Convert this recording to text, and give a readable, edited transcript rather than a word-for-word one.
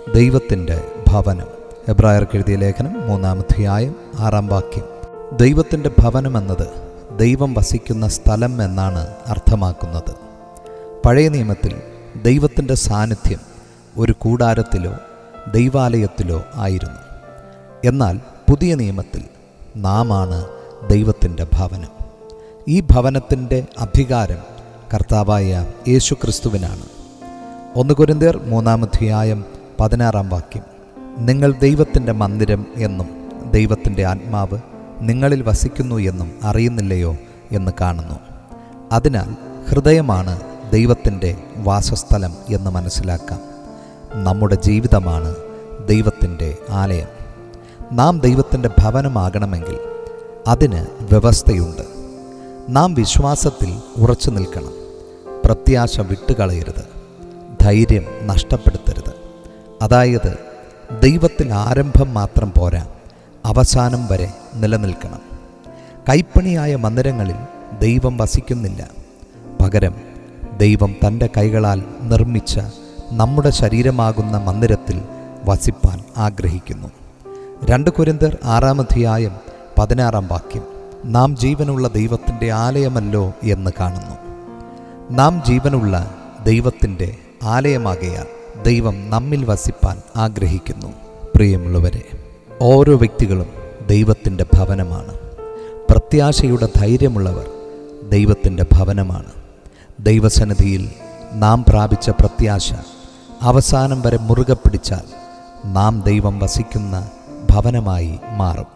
ദൈവത്തിൻ്റെ ഭവനം. എബ്രായർക്ക് എഴുതിയ ലേഖനം 3-ാം അധ്യായം 6-ാം വാക്യം. ദൈവത്തിൻ്റെ ഭവനം എന്നത് ദൈവം വസിക്കുന്ന സ്ഥലം എന്നാണ് അർത്ഥമാക്കുന്നത്. പഴയ നിയമത്തിൽ ദൈവത്തിൻ്റെ സാന്നിധ്യം ഒരു കൂടാരത്തിലോ ദൈവാലയത്തിലോ ആയിരുന്നു. എന്നാൽ പുതിയ നിയമത്തിൽ നാമാണ് ദൈവത്തിൻ്റെ ഭവനം. ഈ ഭവനത്തിൻ്റെ അധികാരം കർത്താവായ യേശുക്രിസ്തുവിനാണ്. 1 കൊരിന്ത്യർ 3-ാം അധ്യായം 16-ാം വാക്യം. നിങ്ങൾ ദൈവത്തിൻ്റെ മന്ദിരം എന്നും ദൈവത്തിൻ്റെ ആത്മാവ് നിങ്ങളിൽ വസിക്കുന്നു എന്നും അറിയുന്നില്ലയോ എന്ന് കാണുന്നു. അതിനാൽ ഹൃദയമാണ് ദൈവത്തിൻ്റെ വാസസ്ഥലം എന്ന് മനസ്സിലാക്കാം. നമ്മുടെ ജീവിതമാണ് ദൈവത്തിൻ്റെ ആലയം. നാം ദൈവത്തിൻ്റെ ഭവനമാകണമെങ്കിൽ അതിന് വ്യവസ്ഥയുണ്ട്. നാം വിശ്വാസത്തിൽ ഉറച്ചു നിൽക്കണം. പ്രത്യാശ വിട്ടുകളയരുത്. ധൈര്യം നഷ്ടപ്പെടുത്തരുത്. അതായത് ദൈവത്തിൽ ആരംഭം മാത്രം പോരാ, അവസാനം വരെ നിലനിൽക്കണം. കൈപ്പണിയായ മന്ദിരങ്ങളിൽ ദൈവം വസിക്കുന്നില്ല. പകരം ദൈവം തൻ്റെ കൈകളാൽ നിർമ്മിച്ച നമ്മുടെ ശരീരമാകുന്ന മന്ദിരത്തിൽ വസിപ്പാൻ ആഗ്രഹിക്കുന്നു. 2 കൊരിന്ത്യർ 6-ാം അധ്യായം 16-ാം വാക്യം. നാം ജീവനുള്ള ദൈവത്തിൻ്റെ ആലയമല്ലോ എന്ന് കാണുന്നു. നാം ജീവനുള്ള ദൈവത്തിൻ്റെ ആലയമാകയാൽ ദൈവം നമ്മിൽ വസിപ്പാൻ ആഗ്രഹിക്കുന്നു. പ്രിയമുള്ളവരെ, ഓരോ വ്യക്തികളും ദൈവത്തിൻ്റെ ഭവനമാണ്. പ്രത്യാശയുടെ ധൈര്യമുള്ളവർ ദൈവത്തിൻ്റെ ഭവനമാണ്. ദൈവസന്നിധിയിൽ നാം പ്രാപിച്ച പ്രത്യാശ അവസാനം വരെ മുറുകെ പിടിച്ചാൽ നാം ദൈവം വസിക്കുന്ന ഭവനമായി മാറും.